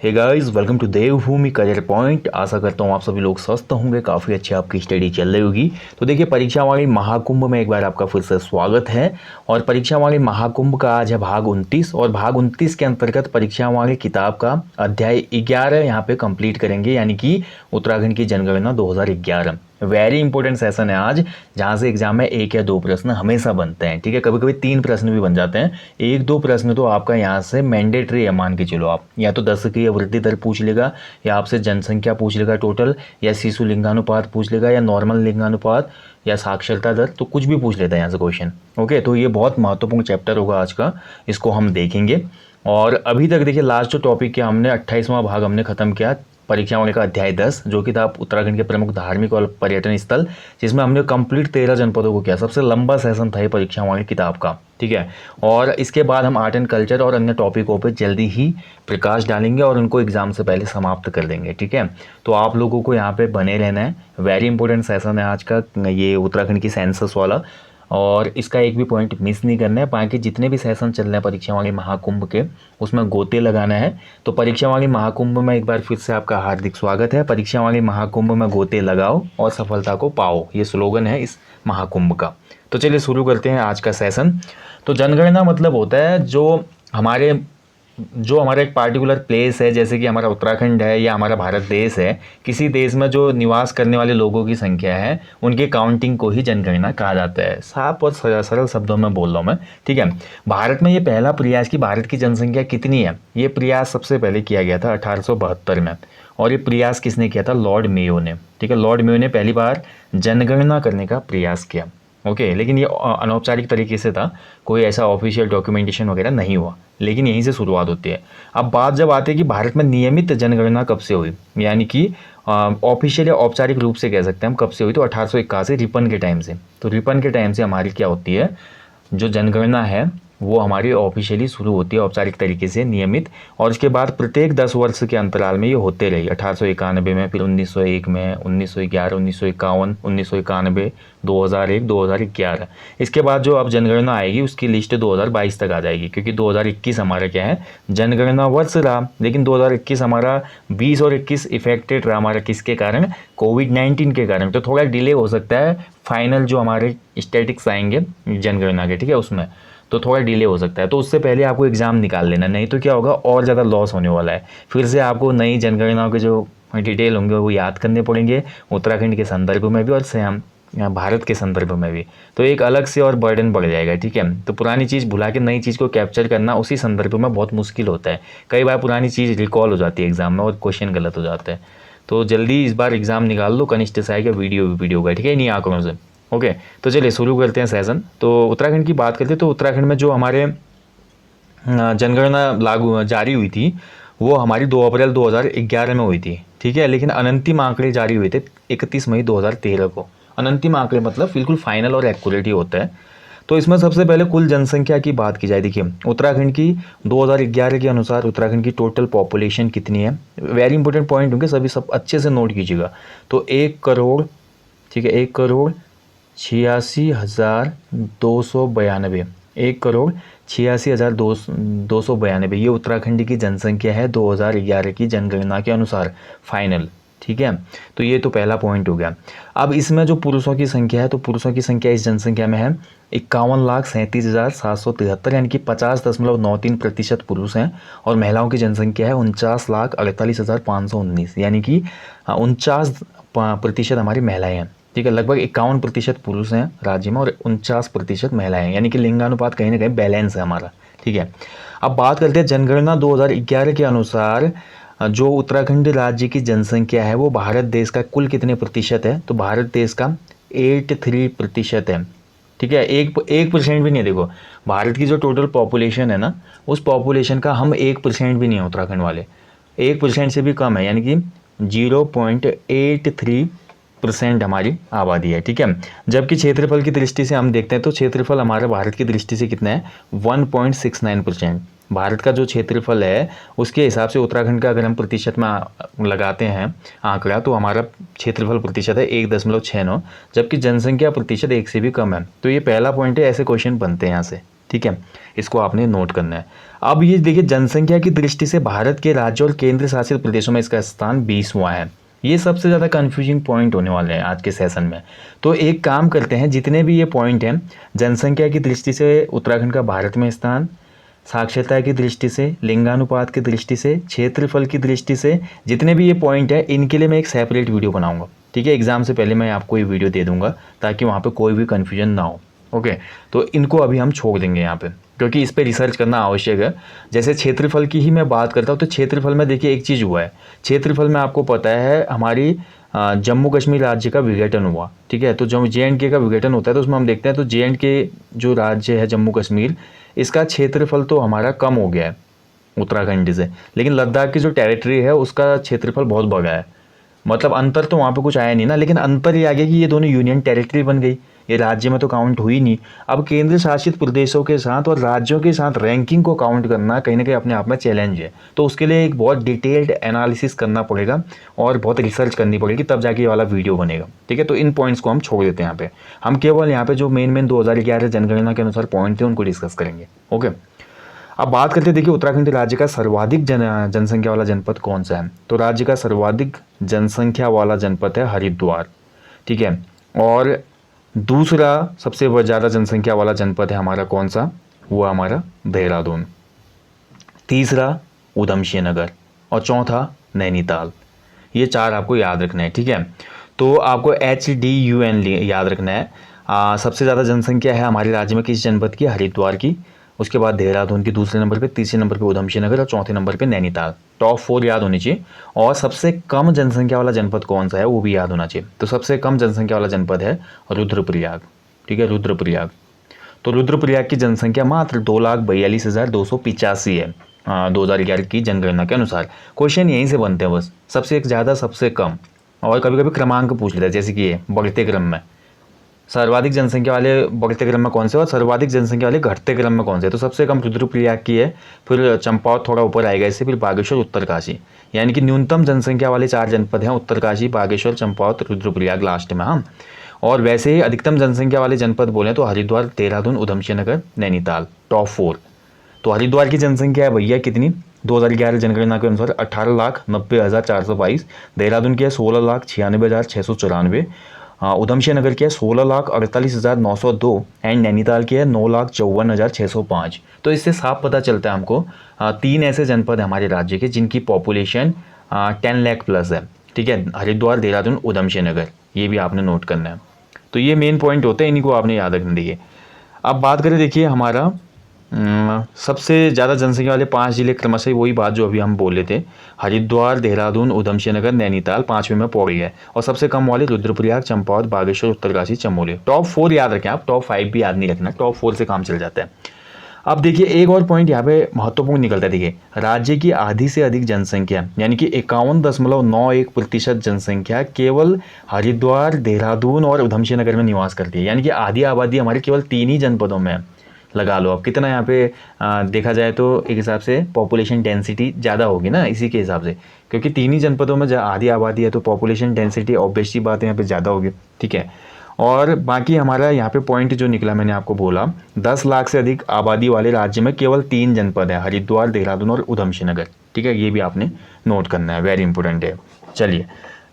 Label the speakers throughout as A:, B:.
A: Hey guys, welcome to Devbhoomi career point. आशा करता हूँ आप सभी लोग स्वस्थ होंगे, काफ़ी अच्छी आपकी स्टडी चल रही होगी। तो देखिए, परीक्षा वाणी महाकुंभ में एक बार आपका फिर से स्वागत है। और परीक्षा वाणी महाकुंभ का आज है भाग 29 और भाग 29 के अंतर्गत परीक्षा वाणी किताब का अध्याय 11 यहाँ पे कंप्लीट करेंगे, यानी कि उत्तराखंड की जनगणना 2011। वेरी इंपॉर्टेंट सेशन है आज, जहाँ से एग्जाम में 1 या 2 प्रश्न हमेशा बनते हैं। ठीक है, कभी कभी 3 प्रश्न भी बन जाते हैं। 1-2 प्रश्न तो आपका यहाँ से मैंडेटरी है, मान के चलो आप। या तो 10 की वृद्धि दर पूछ लेगा, या आपसे जनसंख्या पूछ लेगा टोटल, या शिशु लिंगानुपात पूछ लेगा, या नॉर्मल लिंगानुपात, या साक्षरता दर, तो कुछ भी पूछ लेता है यहाँ से क्वेश्चन। ओके, तो ये बहुत महत्वपूर्ण चैप्टर होगा आज का, इसको हम देखेंगे। और अभी तक देखिए, लास्ट जो टॉपिक किया हमने 28वां भाग हमने खत्म किया परीक्षा वाणी का अध्याय 10, जो कि था उत्तराखंड के प्रमुख धार्मिक और पर्यटन स्थल, जिसमें हमने कंप्लीट 13 जनपदों को किया। सबसे लंबा सेशन था ये परीक्षा वाणी किताब का। ठीक है, और इसके बाद हम आर्ट एंड कल्चर और अन्य टॉपिकों पे जल्दी ही प्रकाश डालेंगे और उनको एग्जाम से पहले समाप्त कर देंगे। ठीक है, तो आप लोगों को यहाँ पे बने रहना है। वेरी इंपॉर्टेंट सेशन है आज का ये उत्तराखंड की सेंसस वाला, और इसका एक भी पॉइंट मिस नहीं करना है। बाकी जितने भी सेशन चल रहे हैं परीक्षा वाणी महाकुंभ के, उसमें गोते लगाना है। तो परीक्षा वाणी महाकुंभ में एक बार फिर से आपका हार्दिक स्वागत है। परीक्षा वाणी महाकुंभ में गोते लगाओ और सफलता को पाओ, ये स्लोगन है इस महाकुंभ का। तो चलिए शुरू करते हैं आज का सेशन। तो जनगणना मतलब होता है जो हमारा एक पार्टिकुलर प्लेस है, जैसे कि हमारा उत्तराखंड है या हमारा भारत देश है, किसी देश में जो निवास करने वाले लोगों की संख्या है, उनकी काउंटिंग को ही जनगणना कहा जाता है। साफ और सरल शब्दों में बोल रहा हूँ मैं। ठीक है, भारत में ये पहला प्रयास कि भारत की जनसंख्या कितनी है, ये प्रयास सबसे पहले किया गया था 1872 में। और ये प्रयास किसने किया था? लॉर्ड मेयो ने। ठीक है, लॉर्ड मेयो ने पहली बार जनगणना करने का प्रयास किया। ओके, लेकिन ये अनौपचारिक तरीके से था, कोई ऐसा ऑफिशियल डॉक्यूमेंटेशन वगैरह नहीं हुआ, लेकिन यहीं से शुरुआत होती है। अब बात जब आती है कि भारत में नियमित जनगणना कब से हुई, यानी कि ऑफिशियल या औपचारिक रूप से कह सकते हैं हम कब से हुई, तो 1881 रिपन के टाइम से। तो रिपन के टाइम से हमारी क्या होती है, जो जनगणना है वो हमारी ऑफिशियली शुरू होती है, औपचारिक तरीके से नियमित। और उसके बाद प्रत्येक 10 वर्ष के अंतराल में ये होते रही। 1891 में, फिर 1901 में, 1911, 1951, 1991, 2001, 2011। इसके बाद जो अब जनगणना आएगी उसकी लिस्ट 2022 तक आ जाएगी, क्योंकि 2021 हमारा क्या है, जनगणना वर्ष रहा। लेकिन 2021 हमारा 20 और 21 इफेक्टेड रहा हमारा, किसके कारण? कोविड-19 के कारण। तो थोड़ा डिले हो सकता है फाइनल जो हमारे स्टैटिक्स आएंगे जनगणना के, ठीक है, उसमें तो थोड़ा डिले हो सकता है। तो उससे पहले आपको एग्ज़ाम निकाल लेना, नहीं तो क्या होगा, और ज़्यादा लॉस होने वाला है। फिर से आपको नई जनगणनाओं के जो डिटेल होंगे वो याद करने पड़ेंगे, उत्तराखंड के संदर्भ में भी और भारत के संदर्भ में भी। तो एक अलग से और बर्डन बढ़ जाएगा। ठीक है, तो पुरानी चीज़ भुला के नई चीज़ को कैप्चर करना उसी संदर्भ में बहुत मुश्किल होता है। कई बार पुरानी चीज़ रिकॉल हो जाती है एग्जाम में और क्वेश्चन गलत हो जाता है। तो जल्दी इस बार एग्जाम निकाल लो, कनिष्ठ सहायक का वीडियो का। ठीक है, इन्हीं आंकड़ों से। ओके, तो चलिए शुरू करते हैं सेशन। तो उत्तराखंड की बात करते हैं, तो उत्तराखंड में जो हमारे जनगणना जारी हुई थी वो हमारी 2 अप्रैल 2011 में हुई थी। ठीक है, लेकिन अनंतिम आंकड़े जारी हुए थे 31 मई 2013 को। अनंतिम आंकड़े मतलब बिल्कुल फाइनल और एक्यूरेट ही होता है। तो इसमें सबसे पहले कुल जनसंख्या की बात की जाए। देखिए, उत्तराखंड की 2011 के अनुसार उत्तराखंड की टोटल पॉपुलेशन कितनी है। वेरी इंपॉर्टेंट पॉइंट होंगे, सभी सब अच्छे से नोट कीजिएगा। तो 1 करोड़, ठीक है, 1,86,292, 1,86,292, ये उत्तराखंड की जनसंख्या है 2011 की जनगणना के अनुसार फाइनल। ठीक है, तो ये तो पहला पॉइंट हो गया। अब इसमें जो पुरुषों की संख्या है, तो पुरुषों की संख्या इस जनसंख्या में है 51,37,773, यानी कि 50.93% पुरुष हैं। और महिलाओं की जनसंख्या है 49,48,519, यानी कि 49% हमारी महिलाएं हैं। ठीक है, लगभग 51% पुरुष हैं राज्य में और 49% महिलाएं हैं, यानी कि लिंगानुपात कहीं ना कहीं बैलेंस है हमारा। ठीक है, अब बात करते हैं जनगणना 2011 के अनुसार जो उत्तराखंड राज्य की जनसंख्या है वो भारत देश का कुल कितने प्रतिशत है, तो भारत देश का 83% है। ठीक है, 1% भी नहीं है। देखो, भारत की जो टोटल पॉपुलेशन है ना, उस पॉपुलेशन का हम 1% भी नहीं है उत्तराखंड वाले, 1% से भी कम है, यानी कि 0.83% हमारी आबादी है। ठीक है, जबकि क्षेत्रफल की दृष्टि से हम देखते हैं तो क्षेत्रफल हमारा भारत की दृष्टि से कितना है, 1.69%। भारत का जो क्षेत्रफल है उसके हिसाब से उत्तराखंड का अगर हम प्रतिशत में लगाते हैं आंकड़ा, तो हमारा क्षेत्रफल प्रतिशत है 1.69, जबकि जनसंख्या प्रतिशत 1 से भी कम है। तो ये पहला पॉइंट है, ऐसे क्वेश्चन बनते हैं यहाँ से। ठीक है, इसको आपने नोट करना है। अब ये देखिए, जनसंख्या की दृष्टि से भारत के राज्यों और केंद्र शासित प्रदेशों में इसका स्थान 20वां है। ये सबसे ज़्यादा कन्फ्यूजिंग पॉइंट होने वाले हैं आज के सेशन में। तो एक काम करते हैं, जितने भी ये पॉइंट हैं, जनसंख्या की दृष्टि से उत्तराखंड का भारत में स्थान, साक्षरता की दृष्टि से, लिंगानुपात की दृष्टि से, क्षेत्रफल की दृष्टि से, जितने भी ये पॉइंट है, इनके लिए मैं एक सेपरेट वीडियो बनाऊंगा। ठीक है, एग्जाम से पहले मैं आपको ये वीडियो दे दूंगा ताकि वहाँ पे कोई भी कन्फ्यूजन ना हो। ओके, तो इनको अभी हम छोड़ देंगे यहाँ पे, क्योंकि इस पर रिसर्च करना आवश्यक है। जैसे क्षेत्रफल की ही मैं बात करता हूँ, तो क्षेत्रफल में देखिए एक चीज़ हुआ है, क्षेत्रफल में आपको पता है हमारी जम्मू कश्मीर राज्य का विघटन हुआ। ठीक है, तो जब JNK का विघटन होता है तो उसमें हम देखते हैं, तो JNK जो राज्य है जम्मू कश्मीर, इसका क्षेत्रफल तो हमारा कम हो गया है उत्तराखंड से, लेकिन लद्दाख की जो टेरिटरी है उसका क्षेत्रफल बहुत बड़ा है। मतलब अंतर तो वहाँ पे कुछ आया नहीं ना, लेकिन अंतर ये आ गया कि ये दोनों यूनियन टेरिटरी बन गई, ये राज्य में तो काउंट हुई नहीं। अब केंद्र शासित प्रदेशों के साथ और राज्यों के साथ रैंकिंग को काउंट करना कहीं ना कहीं अपने आप में चैलेंज है। तो उसके लिए एक बहुत डिटेल्ड एनालिसिस करना पड़ेगा और बहुत रिसर्च करनी पड़ेगी, तब जाके ये वाला वीडियो बनेगा। ठीक है, तो इन पॉइंट्स को हम छोड़ देते हैं यहाँ पे। हम केवल यहाँ पे जो मेन 2011 जनगणना के अनुसार पॉइंट थे उनको डिस्कस करेंगे। ओके, अब बात करते हैं, देखिए उत्तराखंड राज्य का सर्वाधिक जनसंख्या वाला जनपद कौन सा है। तो राज्य का सर्वाधिक जनसंख्या वाला जनपद है हरिद्वार। ठीक है, और दूसरा सबसे ज़्यादा जनसंख्या वाला जनपद है हमारा कौन सा, वो हमारा देहरादून। तीसरा उधमसिंह नगर और चौथा नैनीताल। ये चार आपको याद रखना है। ठीक है, तो आपको HDUN याद रखना है। सबसे ज़्यादा जनसंख्या है हमारे राज्य में किस जनपद की, हरिद्वार की। उसके बाद देहरादून की दूसरे नंबर पे, तीसरे नंबर पे उधमसिंह नगर और चौथे नंबर पे नैनीताल। टॉप 4 याद होनी चाहिए। और सबसे कम जनसंख्या वाला जनपद कौन सा है वो भी याद होना चाहिए। तो सबसे कम जनसंख्या वाला जनपद है रुद्रप्रयाग। ठीक है, रुद्रप्रयाग। तो रुद्रप्रयाग की जनसंख्या मात्र 2,42,285 है 2011 की जनगणना के अनुसार। क्वेश्चन यहीं से बनते हैं बस, सबसे ज़्यादा सबसे कम, और कभी कभी क्रमांक पूछ लेता है, जैसे कि ये बढ़ते क्रम में सर्वाधिक जनसंख्या वाले बढ़ते क्रम में कौन से और सर्वाधिक जनसंख्या वाले घटते क्रम में कौन से। तो सबसे कम रुद्रप्रयाग की है, फिर चंपावत थोड़ा ऊपर आएगा इससे, फिर बागेश्वर, उत्तरकाशी। यानी कि न्यूनतम जनसंख्या वाले 4 जनपद हैं उत्तरकाशी, बागेश्वर, चंपावत, रुद्रप्रयाग लास्ट में। हाँ, और वैसे ही अधिकतम जनसंख्या वाले जनपद बोले तो हरिद्वार, देहरादून, उधमसिंह नगर, नैनीताल, टॉप 4। तो हरिद्वार की जनसंख्या है भैया कितनी, 2011 जनगणना के अनुसार 18,90,422। देहरादून की है 16,96,694। उधमसिंह नगर की है 16,48,902 एंड नैनीताल की है 9,54,605। तो इससे साफ पता चलता है हमको 3 ऐसे जनपद हैं हमारे राज्य के जिनकी पॉपुलेशन 10 लाख प्लस है। ठीक है, हरिद्वार, देहरादून, उधमसिंह नगर, ये भी आपने नोट करना है। तो ये मेन पॉइंट होते हैं, इन्हीं को आपने याद रखना। देखिए अब बात करें, देखिए हमारा सबसे ज़्यादा जनसंख्या वाले 5 जिले क्रमशः वही बात जो अभी हम बोले थे, हरिद्वार, देहरादून, उधमसिंह नगर, नैनीताल 5वें में पौड़ी है। और सबसे कम वाले रुद्रप्रयाग, चंपावत, बागेश्वर, उत्तरकाशी, चमोली। टॉप 4 याद रखें आप, टॉप 5 भी याद नहीं रखना, टॉप 4 से काम चल जाता है। अब देखिए एक और पॉइंट यहाँ पे महत्वपूर्ण निकलता है। देखिए राज्य की आधी से अधिक जनसंख्या यानी कि 51.91% जनसंख्या केवल हरिद्वार, देहरादून और उधमसिंह नगर में निवास करती है। यानी कि आधी आबादी हमारी केवल 3 ही जनपदों में है। लगा लो अब कितना यहाँ पे देखा जाए तो एक हिसाब से पॉपुलेशन डेंसिटी ज़्यादा होगी ना इसी के हिसाब से, क्योंकि 3 ही जनपदों में आधी आबादी है तो पॉपुलेशन डेंसिटी ऑब्वियसली बात है यहाँ पे ज़्यादा होगी। ठीक है, और बाकी हमारा यहाँ पे पॉइंट जो निकला मैंने आपको बोला, 10 लाख से अधिक आबादी वाले राज्य में केवल 3 जनपद है, हरिद्वार, देहरादून और उधमसिंह नगर। ठीक है, ये भी आपने नोट करना है, वेरी इंपॉर्टेंट है। चलिए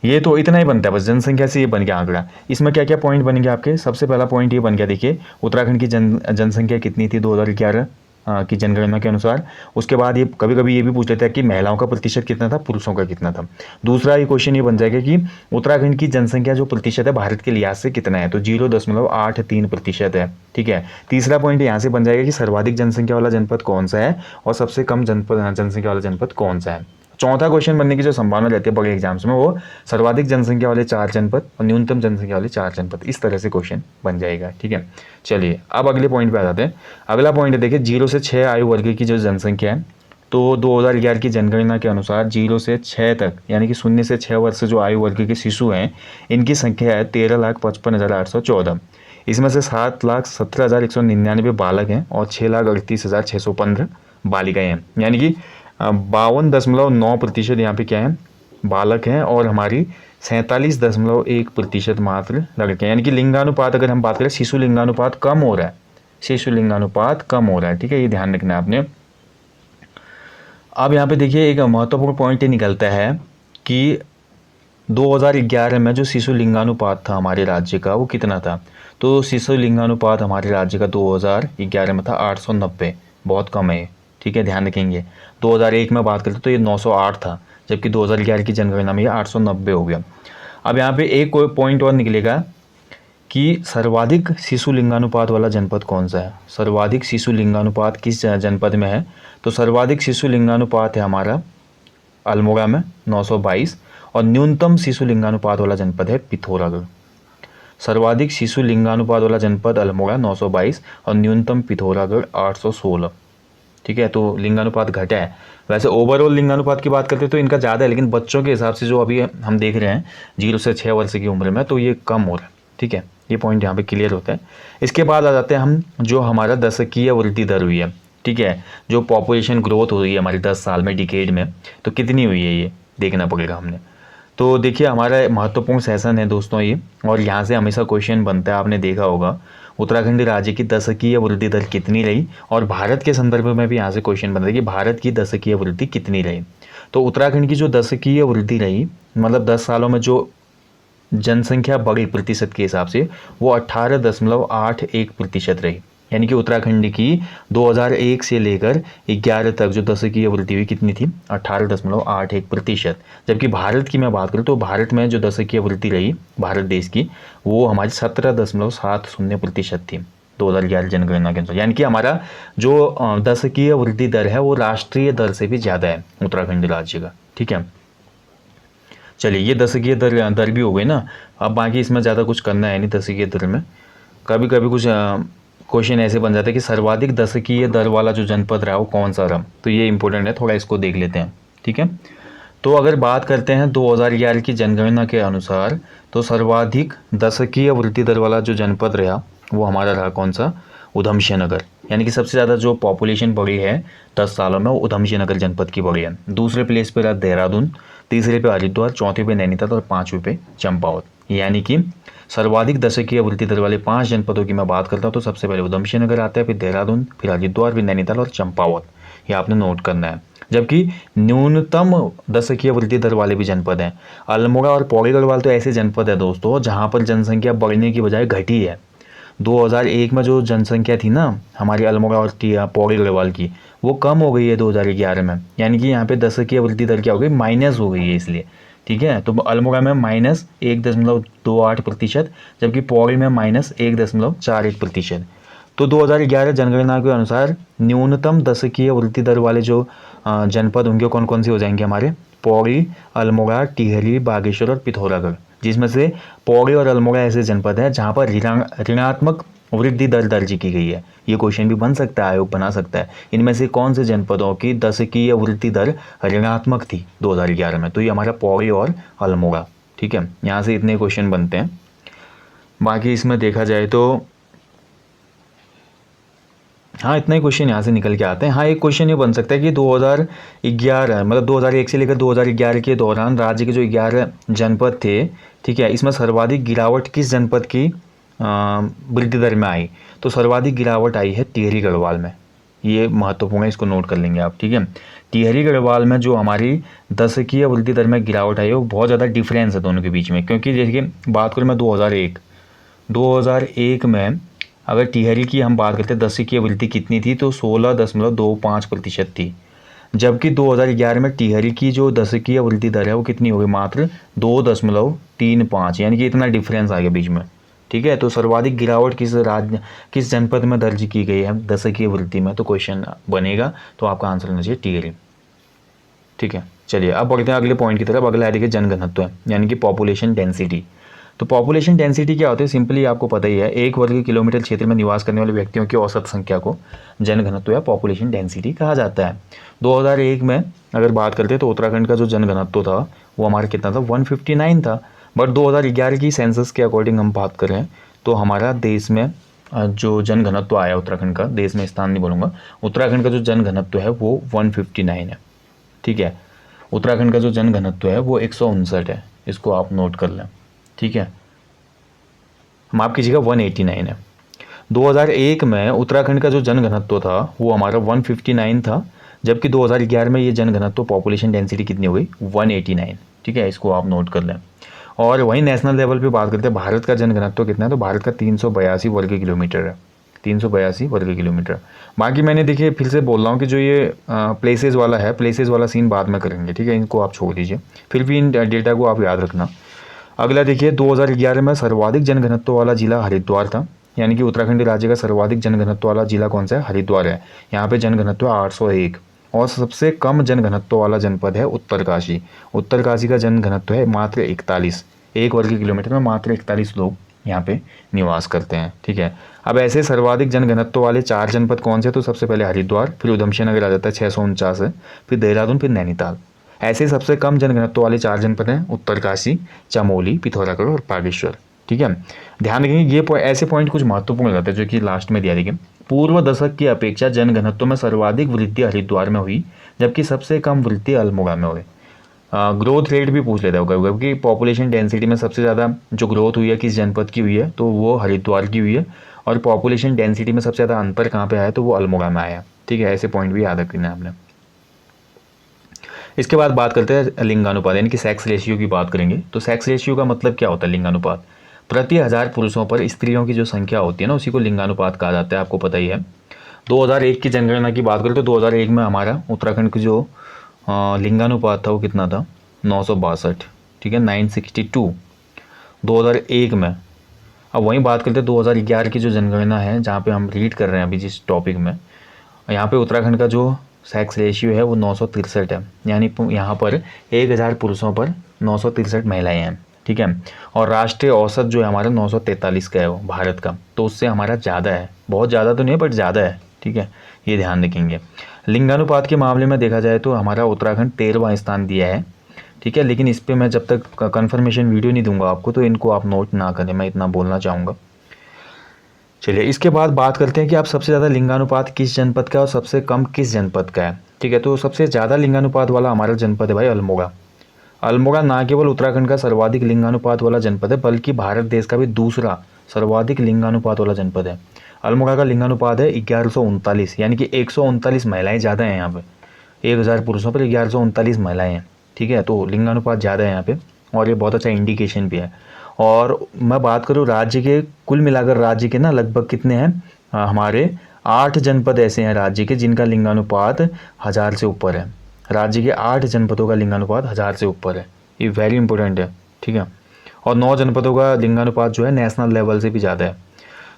A: ये तो इतना ही बनता है बस, जनसंख्या से ये बन गया आंकड़ा। इसमें क्या क्या पॉइंट बनेंगे आपके, सबसे पहला पॉइंट ये बन गया, देखिए उत्तराखंड की जनसंख्या कितनी थी 2011 की जनगणना के अनुसार। उसके बाद ये कभी कभी ये भी पूछ लेता है कि महिलाओं का प्रतिशत कितना था, पुरुषों का कितना था। दूसरा ये क्वेश्चन ये बन जाएगा कि उत्तराखंड की जनसंख्या जो प्रतिशत है भारत के लिहाज से कितना है, तो 0.83% है। ठीक है, तीसरा पॉइंट यहाँ से बन जाएगा कि सर्वाधिक जनसंख्या वाला जनपद कौन सा है और सबसे कम जनसंख्या वाला जनपद कौन सा है। चौथा क्वेश्चन बनने की जो संभावना रहती है बड़े एग्जाम्स में, वो सर्वाधिक जनसंख्या वाले 4 जनपद और न्यूनतम जनसंख्या वाले 4 जनपद, इस तरह से क्वेश्चन बन जाएगा। ठीक है, चलिए अब अगले पॉइंट पे आ जाते हैं। अगला पॉइंट है, देखिए 0 से 6 आयु वर्ग की जो जनसंख्या है, तो 2011 की जनगणना के अनुसार 0 से 6 तक यानी कि 0 से 6 वर्ष जो आयु वर्ग के शिशु हैं, इनकी संख्या है 13,55,814। इसमें से 7,17,199 बालक हैं और 6,38,615 बालिकाएँ हैं। यानी कि 52.9% यहाँ पे क्या है, बालक हैं और हमारी 47.1% मात्र लड़के हैं। यानी कि लिंगानुपात अगर हम बात करें, शिशु लिंगानुपात कम हो रहा है शिशु लिंगानुपात कम हो रहा है। ठीक है, ये ध्यान रखना है आपने। अब यहाँ पे देखिए एक महत्वपूर्ण पॉइंट ये निकलता है कि 2011 में जो शिशु लिंगानुपात था हमारे राज्य का वो कितना था। तो शिशु लिंगानुपात हमारे राज्य का 2011 में था 890, बहुत कम है। ठीक है, ध्यान रखेंगे। 2001 में बात करते तो ये 908 था, जबकि 2011 की जनगणना में ये 890 हो गया। अब यहाँ पे एक कोई पॉइंट और निकलेगा कि सर्वाधिक शिशु लिंगानुपात वाला जनपद कौन सा है। सर्वाधिक शिशु लिंगानुपात किस जनपद में है। तो सर्वाधिक शिशु लिंगानुपात है हमारा अल्मोड़ा में 922, और न्यूनतम शिशु लिंगानुपात वाला जनपद है पिथौरागढ़। सर्वाधिक शिशु लिंगानुपात वाला जनपद अल्मोड़ा 922 और न्यूनतम पिथौरागढ़ 816। ठीक है, तो लिंगानुपात घटा है। वैसे ओवरऑल लिंगानुपात की बात करते तो इनका ज़्यादा है, लेकिन बच्चों के हिसाब से जो अभी हम देख रहे हैं 0 से 6 वर्ष की उम्र में, तो ये कम हो रहा है। ठीक है, ये पॉइंट यहाँ पे क्लियर होता है। इसके बाद आ जाते हैं हम जो हमारा दशकीय वृद्धि दर हुई है। ठीक है, जो पॉपुलेशन ग्रोथ हो रही है हमारी 10 साल में, डिकेड में, तो कितनी हुई है ये देखना पड़ेगा हमने। तो देखिए हमारा महत्वपूर्ण सेशन है दोस्तों ये, और यहाँ से हमेशा क्वेश्चन बनता है, आपने देखा होगा उत्तराखंड राज्य की दशकीय वृद्धि दर कितनी रही, और भारत के संदर्भ में भी यहाँ से क्वेश्चन बनता है कि भारत की दशकीय वृद्धि कितनी रही। तो उत्तराखंड की जो दशकीय वृद्धि रही, मतलब 10 सालों में जो जनसंख्या बढ़ी प्रतिशत के हिसाब से, वो 18.81% रही। यानी कि उत्तराखंड की 2001 से लेकर 11 तक जो दशकीय वृद्धि हुई कितनी थी, 18.81%। जबकि भारत की मैं बात करूँ तो भारत में जो दशकीय वृद्धि रही भारत देश की, वो हमारी 17.70% थी 2011 जनगणना के अनुसार। यानी कि हमारा जो दशकीय वृद्धि दर है वो राष्ट्रीय दर से भी ज़्यादा है उत्तराखंड राज्य का। ठीक है, चलिए ये दशकीय दर भी हो गई ना। अब बाकी इसमें ज़्यादा कुछ करना है नहीं दशकीय दर में। कभी कभी कुछ क्वेश्चन ऐसे बन जाते हैं कि सर्वाधिक दशकीय दर वाला जो जनपद रहा वो कौन सा रहा, तो ये इंपॉर्टेंट है, थोड़ा इसको देख लेते हैं। ठीक है, तो अगर बात करते हैं 2011 की जनगणना के अनुसार, तो सर्वाधिक दशकीय वृद्धि दर वाला जो जनपद रहा वो हमारा रहा कौन सा, उधमसिंह नगर। यानी कि सबसे ज़्यादा जो पॉपुलेशन बढ़ी है 10 सालों में वो उधमसिंह नगर जनपद की बढ़ी है। दूसरे प्लेस पे रहा देहरादून, तीसरे पे हरिद्वार, चौथे पे नैनीताल और पाँचवें पे चंपावत। यानी कि सर्वाधिक दशकीय वृद्धि दर वाले 5 जनपदों की मैं बात करता हूँ तो सबसे पहले उधमसिंह नगर आता है, फिर देहरादून, फिर हरिद्वार, फिर नैनीताल और चंपावत। ये आपने नोट करना है। जबकि न्यूनतम दशकीय वृद्धि दर वाले भी जनपद हैं। अल्मोड़ा और पौड़ी गढ़वाल तो ऐसे जनपद है दोस्तों जहाँ पर जनसंख्या बढ़ने की बजाय घटी है। 2001 में जो जनसंख्या थी ना हमारी अल्मोड़ा और पौड़ी गढ़वाल की, वो कम हो गई है 2011 में। यानी कि यहाँ पे दशकीय वृद्धि दर क्या हो गई, माइनस हो गई है इसलिए। ठीक है, तो अल्मोड़ा में -1.21%, जबकि पौड़ी में -1.41%। तो 2011 जनगणना के अनुसार न्यूनतम दशकीय वृद्धि दर वाले जो जनपद होंगे कौन कौन से हो जाएंगे हमारे, पौड़ी, अल्मोड़ा, टिहरी, बागेश्वर और पिथौरागढ़। जिसमें से पौड़ी और अल्मोड़ा ऐसे जनपद हैं जहाँ पर ऋणात्मक वृद्धि दर दर्ज की गई है। ये क्वेश्चन भी बन सकता है, आयोग बना सकता है, इनमें से कौन से जनपदों की दशकीय वृद्धि दर ऋणात्मक थी 2011 में। तो ये हमारा पौड़ी और अल्मोड़ा। ठीक है, यहाँ से इतने क्वेश्चन बनते हैं। बाकी इसमें देखा जाए तो हाँ इतना ही क्वेश्चन यहाँ से निकल के आते हैं। हाँ एक क्वेश्चन ये बन सकता है कि 2011 मतलब 2001 से लेकर 2011 के दौरान राज्य के जो 11 जनपद थे, ठीक है, इसमें सर्वाधिक गिरावट किस जनपद की वृद्धि दर में आई। तो सर्वाधिक गिरावट आई है टिहरी गढ़वाल में। ये महत्वपूर्ण है, इसको नोट कर लेंगे आप। ठीक है, टिहरी गढ़वाल में जो हमारी दशकीय वृद्धि दर में गिरावट आई है वो बहुत ज़्यादा डिफरेंस है दोनों के बीच में। क्योंकि जैसे बात करूँ मैं 2001 में अगर टिहरी की हम बात करते हैं दशकीय वृद्धि कितनी थी तो 16.25% थी। जबकि 2011 में टिहरी की जो दशकीय वृद्धि दर है वो कितनी हो गई, मात्र 2.35। यानी कि इतना डिफरेंस आ गया बीच में। ठीक है, तो सर्वाधिक गिरावट किस जनपद में दर्ज की गई है दशकीय वृद्धि में, तो क्वेश्चन बनेगा तो आपका आंसर होना चाहिए टिहरी। ठीक है, चलिए अब बढ़ते हैं अगले पॉइंट की तरफ। अगला है देखिए जनघनत्व है, यानी कि पॉपुलेशन डेंसिटी। तो पॉपुलेशन डेंसिटी क्या होती है, सिंपली आपको पता ही है, 1 वर्ग किलोमीटर क्षेत्र में निवास करने वाले व्यक्तियों की औसत संख्या को जनघनत्व या पॉपुलेशन डेंसिटी कहा जाता है। 2001 में अगर बात करते हैं तो उत्तराखंड का जो जनघनत्व था वो हमारा कितना था, 159 था। बट 2011 की सेंसस के अकॉर्डिंग हम बात करें तो हमारा देश में जो जनघनत्व आया उत्तराखंड का, देश में स्थान नहीं बोलूँगा, उत्तराखंड का जो जनघनत्व है वो 159 है। ठीक है, उत्तराखंड का जो जनघनत्व है वो 159 है, इसको आप नोट कर लें। ठीक है, माफ कीजिएगा 189 है। 2001 में उत्तराखंड का जो जनघनत्व था वो हमारा 159 था, जबकि 2011 में ये जनघनत्व पॉपुलेशन डेंसिटी कितनी हो गई 189। ठीक है, इसको आप नोट कर लें। और वहीं नेशनल लेवल पे बात करते हैं भारत का जनघनत्व कितना है, तो भारत का 382 वर्ग किलोमीटर है, 382 वर्ग किलोमीटर। बाकी मैंने देखिए फिर से बोल रहा हूँ कि जो ये प्लेसेस वाला है, प्लेसेस वाला सीन बाद में करेंगे, ठीक है, इनको आप छोड़ दीजिए, फिर भी इन डेटा को आप याद रखना। अगला देखिए 2011 में सर्वाधिक जनघनत्व वाला जिला हरिद्वार था, यानी कि उत्तराखंड राज्य का सर्वाधिक जनघनत्व वाला जिला कौन सा है, हरिद्वार है। यहाँ पे जनघनत्व 801। और सबसे कम जनघनत्व वाला जनपद है उत्तरकाशी। उत्तरकाशी का जनघनत्व है मात्र 41, 1 वर्ग किलोमीटर में मात्र 41 लोग यहाँ पे निवास करते हैं। ठीक है, अब ऐसे सर्वाधिक जनघनत्व वाले 4 जनपद कौन से, तो सबसे पहले हरिद्वार, फिर उधमसिंह नगर आ जाता है 649 है, फिर देहरादून, फिर नैनीताल। ऐसे सबसे कम जनघनत्व वाले 4 जनपद हैं उत्तरकाशी, चमोली, पिथौरागढ़ और बागेश्वर। ठीक है, ध्यान रखेंगे ये ऐसे पॉइंट कुछ महत्वपूर्ण रहते हैं जो कि लास्ट में दिया देखिए। पूर्व दशक की अपेक्षा जनघनत्व में सर्वाधिक वृद्धि हरिद्वार में हुई, जबकि सबसे कम वृद्धि अल्मोड़ा में हुई। ग्रोथ रेट भी पूछ लेता होगा क्योंकि पॉपुलेशन डेंसिटी में सबसे ज़्यादा जो ग्रोथ हुई है किस जनपद की हुई है, तो वो हरिद्वार की हुई है। और पॉपुलेशन डेंसिटी में सबसे ज़्यादा अंतर कहाँ पे आया, तो वो अल्मोड़ा में आया। ठीक है, ऐसे पॉइंट भी याद रखना है आपने। इसके बाद बात करते हैं लिंगानुपात, यानी कि सेक्स रेशियो की बात करेंगे। तो सेक्स रेशियो का मतलब क्या होता है, लिंगानुपात। प्रति 1000 पुरुषों पर स्त्रियों की जो संख्या होती है ना, उसी को लिंगानुपात कहा जाता है, आपको पता ही है। 2001 की जनगणना की बात करें तो 2001 में हमारा उत्तराखंड की जो लिंगानुपात था वो कितना था, 962। ठीक है, 962 2001 में। अब वहीं बात करते हैं 2011 की जो जनगणना है, जहाँ पे हम रीड कर रहे हैं अभी जिस टॉपिक में, यहाँ पे उत्तराखंड का जो सेक्स रेशियो है वो 963 है, यानी यहाँ पर 1000 पुरुषों पर 963 महिलाएं हैं। ठीक है, और राष्ट्रीय औसत जो है हमारा 943 का है वो भारत का, तो उससे हमारा ज़्यादा है, बहुत ज़्यादा तो नहीं है बट ज़्यादा है। ठीक है, ये ध्यान रखेंगे। लिंगानुपात के मामले में देखा जाए तो हमारा उत्तराखंड 13वां स्थान दिया है। ठीक है, लेकिन इस पर मैं जब तक कन्फर्मेशन वीडियो नहीं दूंगा आपको, तो इनको आप नोट ना करें, मैं इतना बोलना चाहूँगा। चलिए, इसके बाद बात करते हैं कि आप सबसे ज़्यादा लिंगानुपात किस जनपद का है और सबसे कम किस जनपद का है। ठीक है, तो सबसे ज़्यादा लिंगानुपात वाला हमारा जनपद है भाई अल्मोड़ा। अल्मोड़ा ना केवल उत्तराखंड का सर्वाधिक लिंगानुपात वाला जनपद है, बल्कि भारत देश का भी दूसरा सर्वाधिक लिंगानुपात वाला जनपद है। अल्मोड़ा का लिंगानुपात है 1139, यानी कि 139 महिलाएं ज़्यादा हैं यहाँ पे। 1000 पुरुषों पर 1139 महिलाएं हैं। ठीक है, तो लिंगानुपात ज़्यादा है यहाँ पे, और ये बहुत अच्छा इंडिकेशन भी है। और मैं बात करूँ राज्य के, कुल मिलाकर राज्य के ना लगभग कितने हैं, हमारे 8 जनपद ऐसे हैं राज्य के जिनका लिंगानुपात 1000 से ऊपर है। राज्य के 8 जनपदों का लिंगानुपात 1000 से ऊपर है, ये वेरी इंपॉर्टेंट है। ठीक है, और 9 जनपदों का लिंगानुपात जो है नेशनल लेवल से भी ज़्यादा है।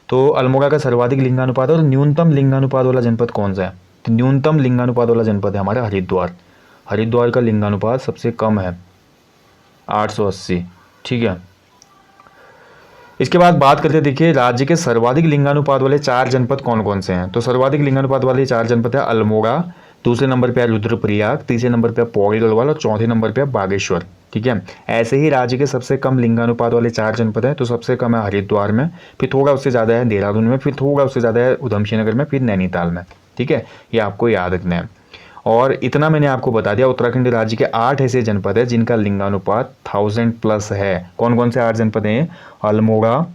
A: तो अल्मोड़ा का सर्वाधिक लिंगानुपात है। और न्यूनतम लिंगानुपात वाला जनपद कौन सा है, तो न्यूनतम लिंगानुपात वाला जनपद है हमारा हरिद्वार। हरिद्वार का लिंगानुपात सबसे कम है 880। ठीक है, इसके बाद बात करते हैं, देखिए राज्य के सर्वाधिक लिंगानुपात वाले 4 जनपद कौन कौन से हैं। तो सर्वाधिक लिंगानुपात वाले 4 जनपद है अल्मोड़ा, दूसरे नंबर पे है रुद्रप्रयाग, तीसरे नंबर पे है पौड़ी गढ़वाल और चौथे नंबर पे है बागेश्वर। ठीक है, ऐसे ही राज्य के सबसे कम लिंगानुपात वाले 4 जनपद हैं। तो सबसे कम है हरिद्वार में, फिर थोड़ा उससे ज़्यादा है देहरादून में, फिर थोड़ा उससे ज़्यादा है उधमसिंह नगर में, फिर नैनीताल में। ठीक है, ये आपको याद रखना है। और इतना मैंने आपको बता दिया, उत्तराखंड राज्य के 8 ऐसे जनपद है जिनका लिंगानुपात 1000+ है। कौन कौन से 8 जनपद हैं, अल्मोड़ा,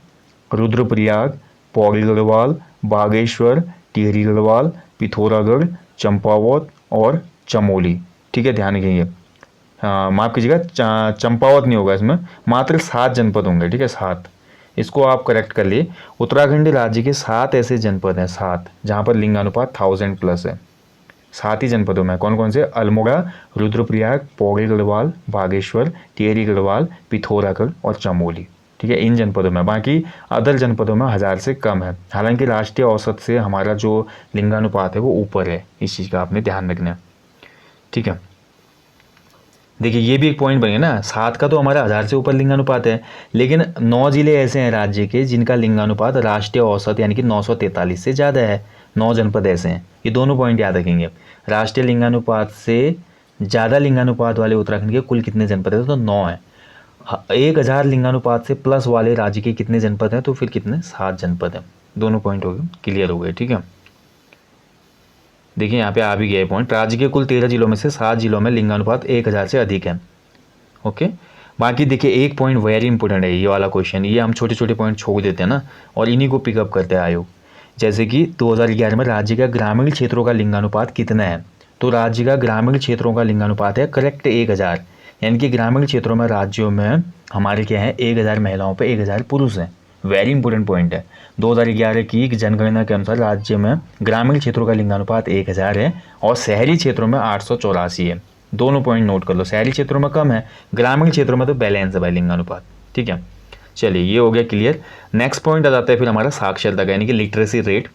A: रुद्रप्रयाग, पौड़ी गढ़वाल, बागेश्वर, टिहरी गढ़वाल, पिथौरागढ़, चंपावत और चमोली। ठीक है, ध्यान रखिए, माफ़ कीजिएगा, चंपावत नहीं होगा इसमें, मात्र 7 जनपद होंगे। ठीक है, 7, इसको आप करेक्ट कर लिए। उत्तराखंड राज्य के 7 ऐसे जनपद हैं, 7, जहाँ पर लिंगानुपात 1000+ है। 7 ही जनपदों में, कौन कौन से, अल्मोड़ा, रुद्रप्रयाग, पौड़ी गढ़वाल, बागेश्वर, टिहरी गढ़वाल, पिथौरागढ़ और चमोली। ठीक है, इन जनपदों में। बाकी अदर जनपदों में 1000 से कम है। हालांकि राष्ट्रीय औसत से हमारा जो लिंगानुपात है वो ऊपर है, इस चीज़ का आपने ध्यान रखना है। ठीक है, देखिए ये भी एक पॉइंट बनेगा ना, 7 का तो हमारा 1000 से ऊपर लिंगानुपात है, लेकिन 9 जिले ऐसे हैं राज्य के जिनका लिंगानुपात राष्ट्रीय औसत यानी कि 943 से ज़्यादा है। 9 जनपद ऐसे हैं, ये दोनों पॉइंट याद रखेंगे। राष्ट्रीय लिंगानुपात से ज़्यादा लिंगानुपात वाले उत्तराखंड के कुल कितने जनपद हैं, तो 9 है। 1000 लिंगानुपात से प्लस वाले राज्य के कितने जनपद हैं, तो फिर कितने, 7 जनपद हैं। दोनों पॉइंट हो गए, क्लियर हो गए। ठीक है, देखिए यहाँ पे आ भी गया पॉइंट, राज्य के कुल 13 जिलों में से 7 जिलों में लिंगानुपात 1000 से अधिक है। ओके, बाकी देखिए एक पॉइंट वेरी इंपॉर्टेंट है, ये वाला क्वेश्चन, ये हम छोटे छोटे पॉइंट छोड़ देते हैं ना, और इन्हीं को पिकअप करते हैं आयोग। जैसे कि 2011 में राज्य का ग्रामीण क्षेत्रों का लिंगानुपात कितना है, तो राज्य का ग्रामीण क्षेत्रों का लिंगानुपात है करेक्ट 1000, यानी कि ग्रामीण क्षेत्रों में राज्यों में हमारे क्या है 1000 महिलाओं पे 1000 पुरुष हैं। वेरी इंपॉर्टेंट पॉइंट है। 2011 की जनगणना के अनुसार राज्य में ग्रामीण क्षेत्रों का लिंगानुपात 1000 है और शहरी क्षेत्रों में 884 है। दोनों पॉइंट नोट कर लो, शहरी क्षेत्रों में कम है, ग्रामीण क्षेत्रों में तो बैलेंस है भाई लिंगानुपात। ठीक है, चलिए ये हो गया क्लियर। नेक्स्ट पॉइंट आ जाता है फिर हमारा साक्षरता का, यानी कि लिटरेसी रेट।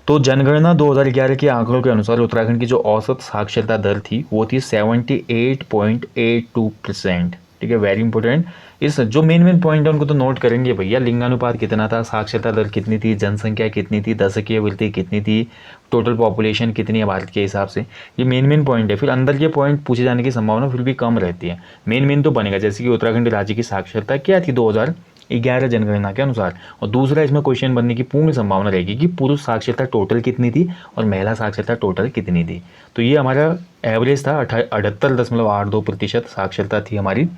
A: तो जनगणना 2011 के आंकड़ों के अनुसार उत्तराखंड की जो औसत साक्षरता दर थी वो थी 78.82%। ठीक है, वेरी इंपॉर्टेंट। इस जो मेन पॉइंट है उनको तो नोट करेंगे भैया, लिंगानुपात कितना था, साक्षरता दर कितनी थी, जनसंख्या कितनी थी, दशकीय वृद्धि कितनी थी, टोटल पॉपुलेशन कितनी है भारत के हिसाब से, ये मेन पॉइंट है। फिर अंदर के पॉइंट पूछे जाने की संभावना फिर भी कम रहती है। मेन तो बनेगा, जैसे कि उत्तराखंड राज्य की साक्षरता क्या थी 2011 जनगणना के अनुसार, और दूसरा इसमें क्वेश्चन बनने की पूर्ण संभावना रहेगी कि पुरुष साक्षरता टोटल कितनी थी और महिला साक्षरता टोटल कितनी थी। तो ये हमारा एवरेज था 78.82% साक्षरता थी हमारी।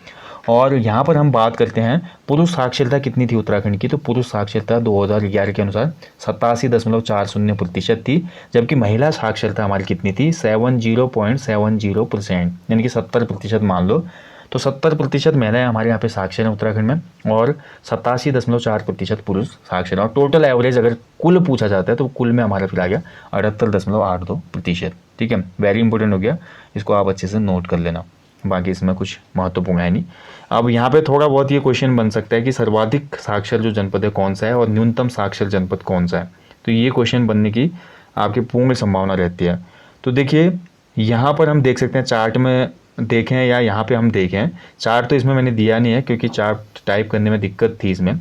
A: और यहाँ पर हम बात करते हैं पुरुष साक्षरता कितनी थी उत्तराखंड की, तो पुरुष साक्षरता 2011 के अनुसार 87.40% थी, जबकि महिला साक्षरता हमारी कितनी थी 70.70%, यानी कि 70% मान लो। तो 70% महिलाएं हमारे यहाँ पे साक्षर हैं उत्तराखंड में और 87.4% पुरुष साक्षर हैं। और टोटल एवरेज अगर कुल पूछा जाता है तो कुल में हमारा फिर आ गया 78.82%। ठीक है, वेरी इंपॉर्टेंट हो गया, इसको आप अच्छे से नोट कर लेना, बाकी इसमें कुछ महत्वपूर्ण है नहीं। अब यहाँ पे थोड़ा बहुत ये क्वेश्चन बन सकता है कि सर्वाधिक साक्षर जो जनपद है कौन सा है और न्यूनतम साक्षर जनपद कौन सा है, तो ये क्वेश्चन बनने की आपकी पूर्ण संभावना रहती है। तो देखिए यहाँ पर हम देख सकते हैं, चार्ट में देखें या यहाँ पे हम देखें, चार्ट तो इसमें मैंने दिया नहीं है क्योंकि चार्ट टाइप करने में दिक्कत थी इसमें।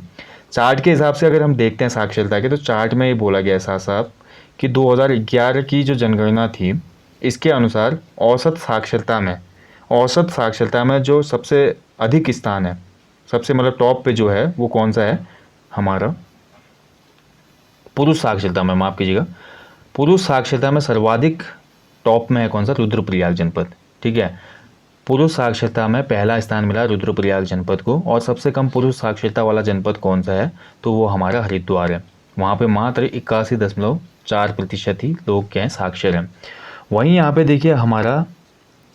A: चार्ट के हिसाब से अगर हम देखते हैं साक्षरता के, तो चार्ट में ये बोला गया है साफ साफ कि 2011 की जो जनगणना थी इसके अनुसार औसत साक्षरता में जो सबसे अधिक स्थान है, सबसे मतलब टॉप पे जो है वो कौन सा है हमारा, पुरुष साक्षरता में, माफ़ कीजिएगा, पुरुष साक्षरता में सर्वाधिक टॉप में है कौन सा, रुद्रप्रयाग जनपद। ठीक है, पुरुष साक्षरता में पहला स्थान मिला रुद्रप्रयाग जनपद को। और सबसे कम पुरुष साक्षरता वाला जनपद कौन सा है, तो वो हमारा हरिद्वार है। वहाँ पे मात्र 81.4% ही लोग क्या हैं साक्षर हैं। वहीं यहाँ पे देखिए हमारा